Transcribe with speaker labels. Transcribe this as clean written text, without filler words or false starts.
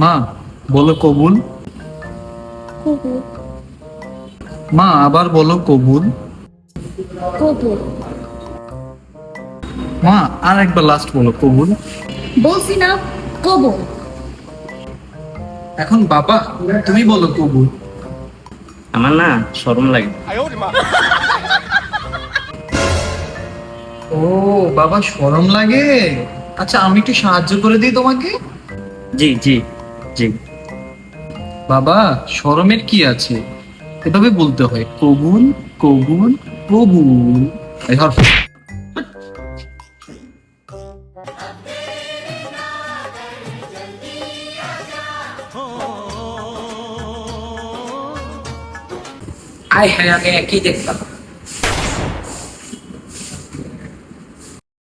Speaker 1: মা বলো কবুল।
Speaker 2: কবুল।
Speaker 1: মা আবার বলো কবুল।
Speaker 2: কবুল।
Speaker 1: মা আর একবার লাস্ট বলো কবুল।
Speaker 2: বলছি না কবুল।
Speaker 1: এখন বাবা তুমি বলো কবুল।
Speaker 3: আমার না শরম লাগে।
Speaker 1: ও বাবা শরম লাগে। আচ্ছা আমি একটু সাহায্য করে দিই তোমাকে।
Speaker 3: জি জি জি।
Speaker 1: বাবা শরমের কি আছে, এভাবে বলতে হয় কবুল কবুল কবুল। এই ধর।
Speaker 4: আয় হ্যাঁ, আমি একই দেখলাম।